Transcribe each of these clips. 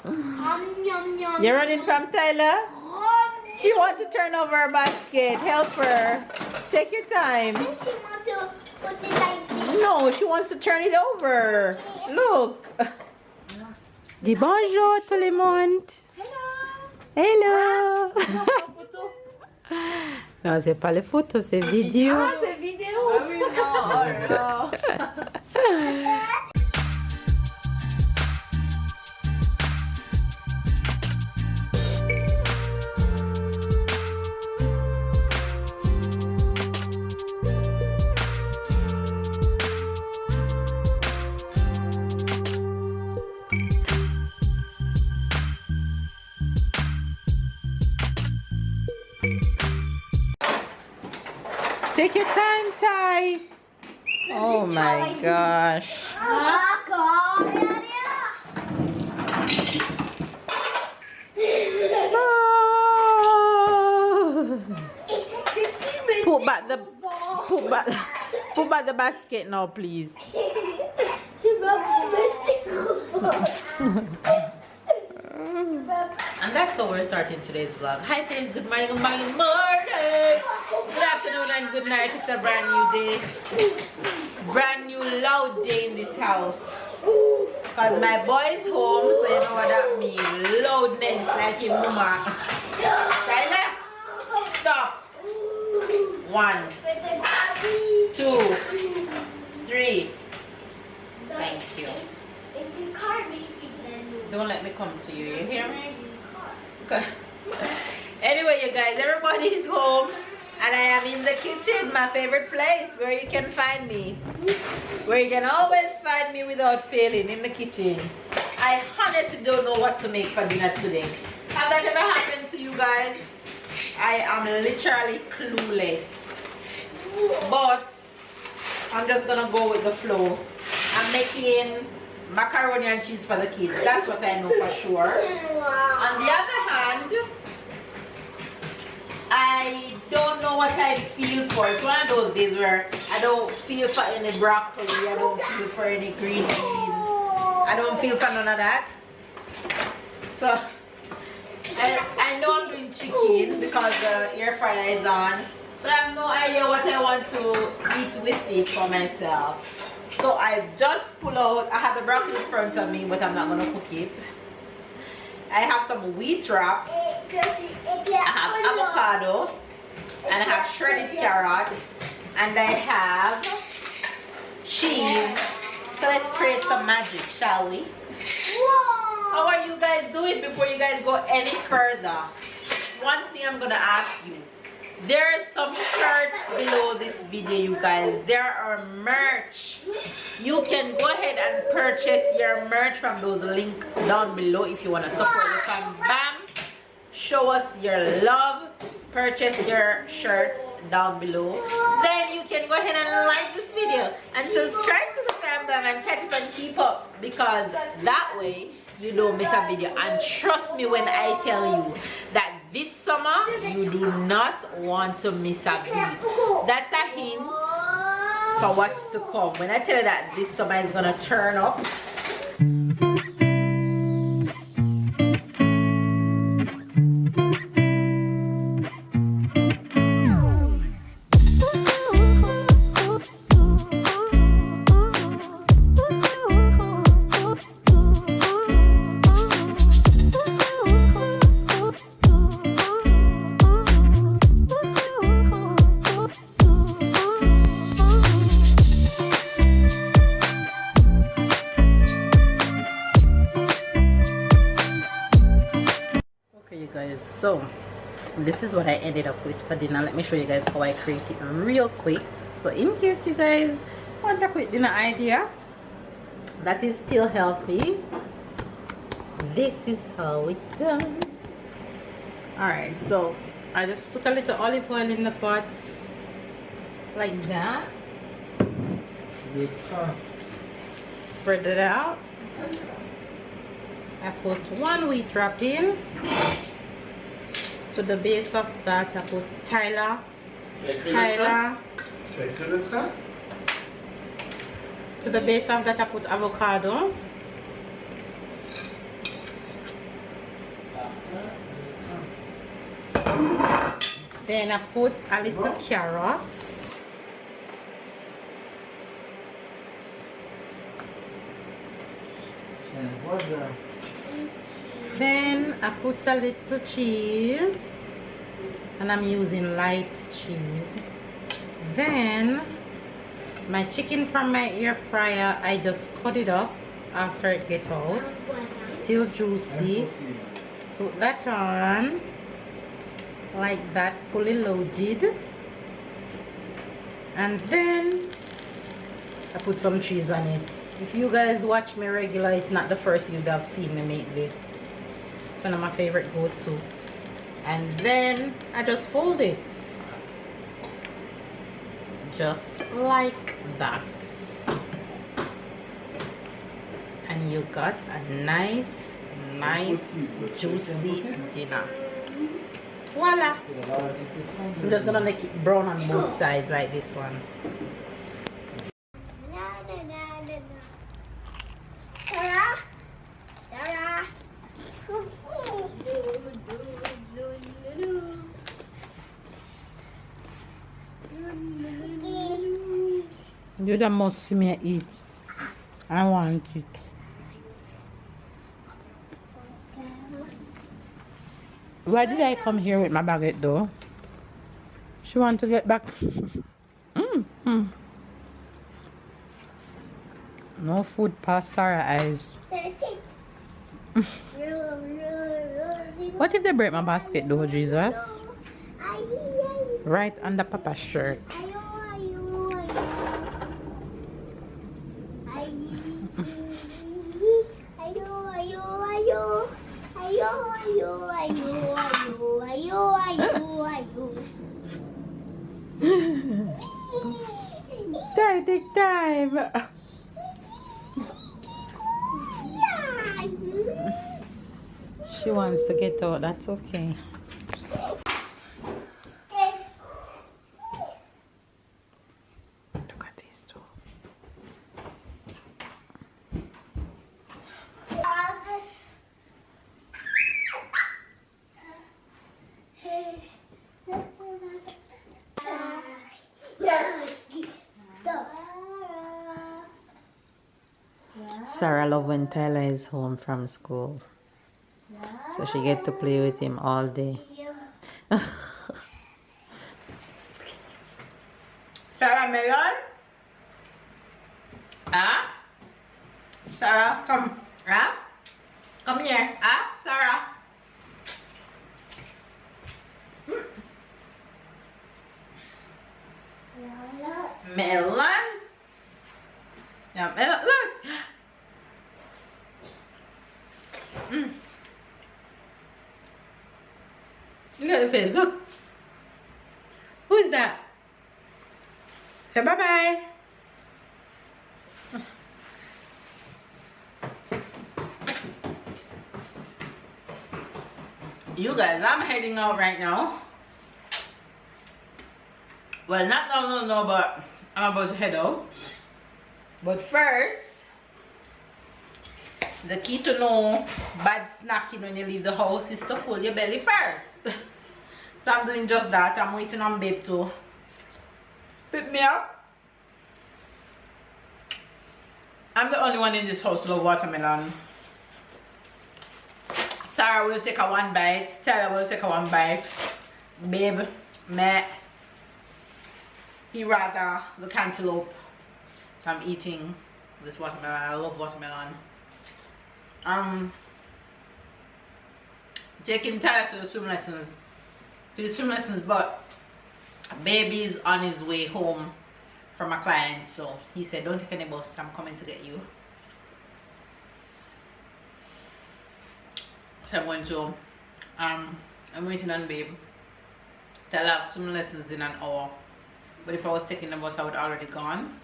You're running from Tyler? She wants to turn over her basket. Help her. Take your time. She wants to put it like this. No, she wants to turn it over. Look. Dis bonjour tout le monde. Hello. Non, c'est pas les photos, c'est vidéo. Ah, c'est vidéo. Ah oui, non. Take your time, Ty. Oh my gosh. Put back the basket now, please. And that's how we're starting today's vlog. Hi friends, good morning, good morning, good afternoon and good night. It's a brand new day. Brand new loud day in this house. Cause my boy is home, so you know what that means. Loudness like him mama. Tyler, stop. 1, 2, 3. Thank you. Don't let me come to you, you hear me? Okay. Anyway, you guys, everybody's home and I am in the kitchen, my favorite place where you can find me. Where you can always find me without failing, in the kitchen. I honestly don't know what to make for dinner today. Has that ever happened to you guys? I am literally clueless. But I'm just gonna go with the flow. I'm making macaroni and cheese for the kids. That's what I know for sure. On the other hand, I don't know what I feel for. It's one of those days where I don't feel for any broccoli. I don't feel for any green beans. I don't feel for none of that. So I know I'm doing chicken because the air fryer is on, but I have no idea what I want to eat with it for myself. So I've just pulled out, I have the broccoli in front of me, but I'm not going to cook it. I have some wheat wrap, I have avocado, and I have shredded carrot, and I have cheese. So let's create some magic, shall we? How are you guys doing before you guys go any further? One thing I'm going to ask you. There are some shirts below this video, you guys. There are merch. You can go ahead and purchase your merch from those links down below if you want to support the fam. Bam! Show us your love. Purchase your shirts down below. Then you can go ahead and like this video and subscribe to the fam bam and catch up and keep up, because that way you don't miss a video. And trust me when I tell you that this summer you do not want to miss a beat. That's a hint for what's to come. When I tell you that this summer is gonna turn up. So this is what I ended up with for dinner. Let me show you guys how I create it real quick. So in case you guys want a quick dinner idea that is still healthy, this is how it's done. Alright, so I just put a little olive oil in the pot like that. Spread it out. I put one wheat wrap in. To the base of that I put Tyler. To the base of that I put avocado. Then I put a little carrots. Then I put a little cheese. And I'm using light cheese. Then my chicken from my air fryer, I just cut it up after it gets out. Still juicy. Put that on like that, fully loaded. And then I put some cheese on it. If you guys watch me regular, it's not the first you'd have seen me make this. It's one of my favorite go-to. And then I just fold it just like that, and you got a nice juicy dinner. Voila. I'm just gonna make it brown on both sides like this one. You don't must see me eat. I want it. Why did I come here with my baguette though? She want to get back. No food past Sarah eyes. What if they break my basket though, Jesus? Right under Papa's shirt. Take time. She wants to get out, that's okay. Look at these two. Sarah loves when Tyler is home from school. So she get to play with him all day. Sarah Melon? Ah? Sarah, come. Ah? Come here. Ah? Sarah? Melon? Yeah, Melon, look! Look at the face, look. Who is that? Say bye-bye. You guys, I'm heading out right now. Well, not now, no, but I'm about to head out. But first, the key to no bad snacking when you leave the house is to fill your belly first. So I'm doing just that. I'm waiting on Babe to pick me up. I'm the only one in this house who loves watermelon. Sarah will take a one bite. Tyler will take a one bite. Babe, meh. He rather the cantaloupe. So I'm eating this watermelon. I love watermelon. Taking Tyler to the swim lessons. But Baby's on his way home from a client, so he said, "Don't take any bus. I'm coming to get you." So I'm going to I'm waiting on Babe. Tyler have swim lessons in an hour. But if I was taking the bus, I would already gone.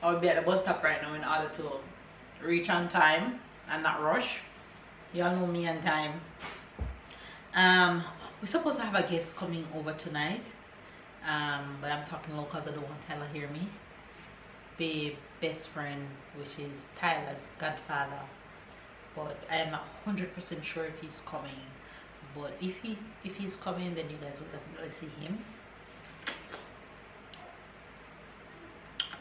I would be at the bus stop right now in order to reach on time and not rush. Y'all know me and time. We're supposed to have a guest coming over tonight. But I'm talking low because I don't want Tyler to hear me. Babe, best friend, which is Tyler's godfather. But I am not 100% sure if he's coming. but if he's coming, then you guys will definitely see him.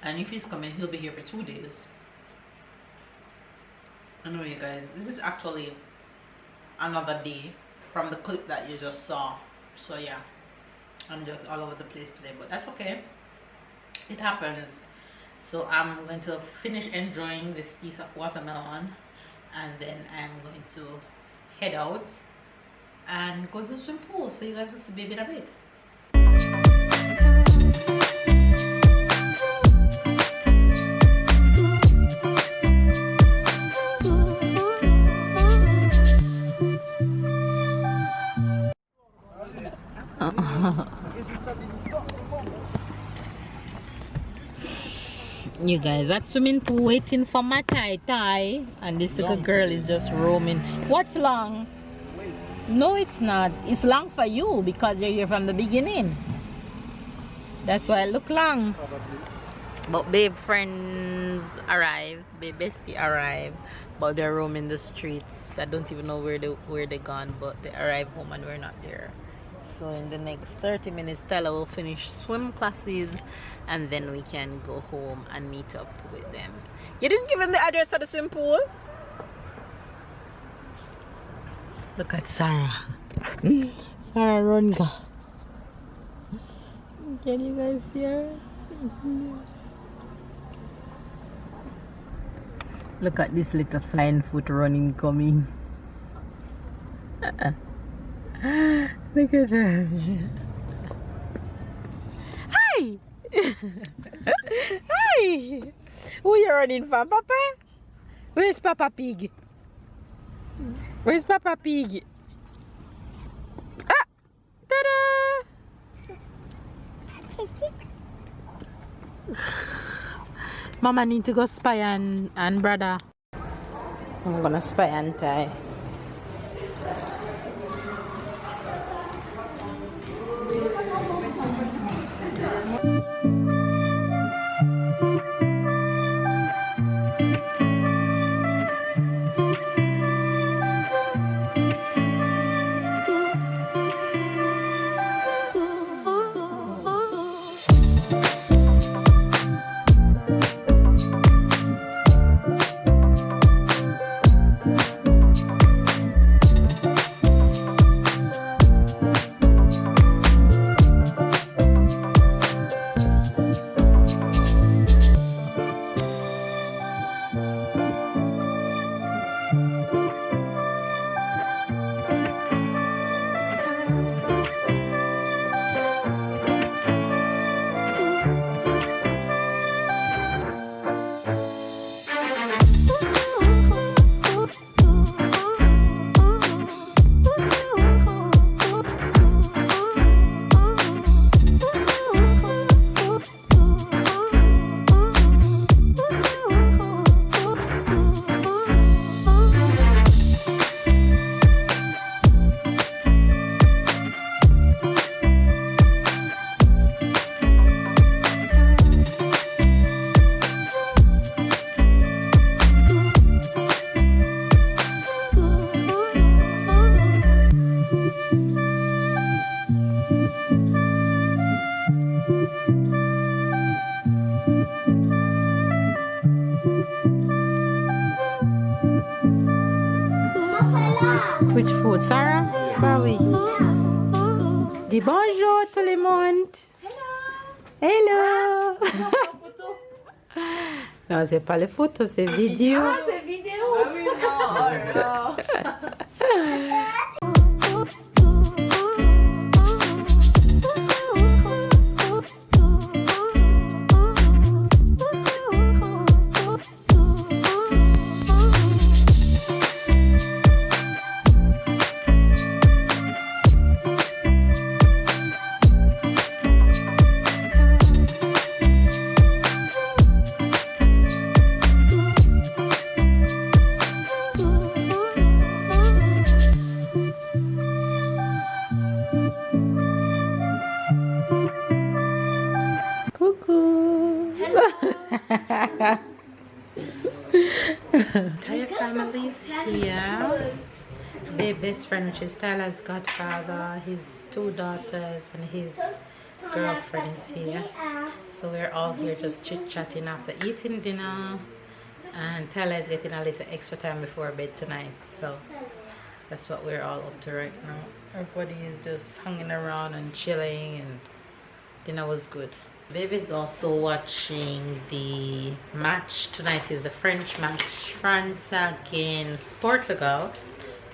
And if he's coming, he'll be here for 2 days. Anyway, you guys, this is actually another day from the clip that you just saw. So yeah, I'm just all over the place today, but that's okay. It happens. So I'm going to finish enjoying this piece of watermelon, and then I'm going to head out and go to the swimming pool. So you guys will see baby in a bit. You guys at swimming pool waiting for my tie, and this little girl is just roaming. What's long? No, it's not. It's long for you because you're here from the beginning. That's why I look long. But babe friends arrived, babe bestie arrived, but they're roaming the streets. I don't even know where they gone, but they arrived home and we're not there. So in the next 30 minutes, Stella will finish swim classes, and then we can go home and meet up with them. You didn't give him the address of the swimming pool? Look at Sarah. Sarah Ronga. Can you guys see her? Look at this little flying foot running coming. Look at her. Hi! Hi! Who you running from, Papa? Where's Papa Pig? Where's Papa Pig? Ah! Ta-da! Mama need to go spy and brother. I'm gonna spy and tie. Which food, Sarah? Where are we? Dis bonjour tout le monde. Hello. Non, c'est pas les photos, c'est vidéo. Ah, c'est vidéo. Ah oui, non. Oh là. Entire family's here. their best friend, which is Tyler's godfather, his two daughters, and his girlfriend is here. So we're all here just chit-chatting after eating dinner, and Tyler is getting a little extra time before bed tonight, so that's what we're all up to right now. Everybody is just hanging around and chilling, and dinner was good. Baby's also watching the match. Tonight is the French match, France against Portugal,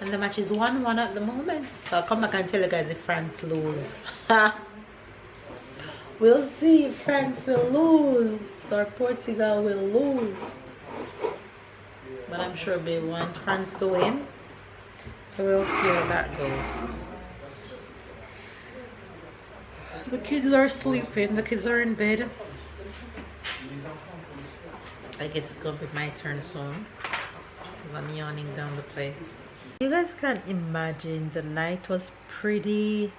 and the match is 1-1 at the moment. So I'll come back and tell you guys if France lose. We'll see if France will lose or Portugal will lose, but I'm sure they want France to win, so we'll see how that goes. The kids are sleeping. The kids are in bed. I guess it's gonna be my turn soon. I'm yawning down the place. You guys can imagine the night was pretty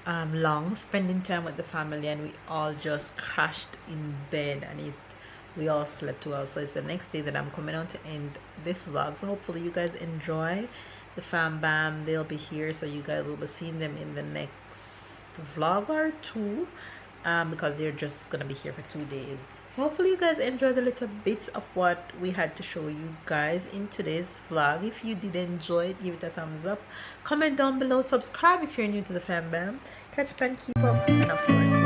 long, spending time with the family, and we all just crashed in bed, and we all slept well. So it's the next day that I'm coming on to end this vlog. So hopefully you guys enjoy the fam bam. They'll be here, so you guys will be seeing them in the next vlog or two, because they're just gonna be here for 2 days. So hopefully you guys enjoy the little bits of what we had to show you guys in today's vlog. If you did enjoy it, give it a thumbs up, comment down below, subscribe if you're new to the fam bam, catch up and keep up, and of course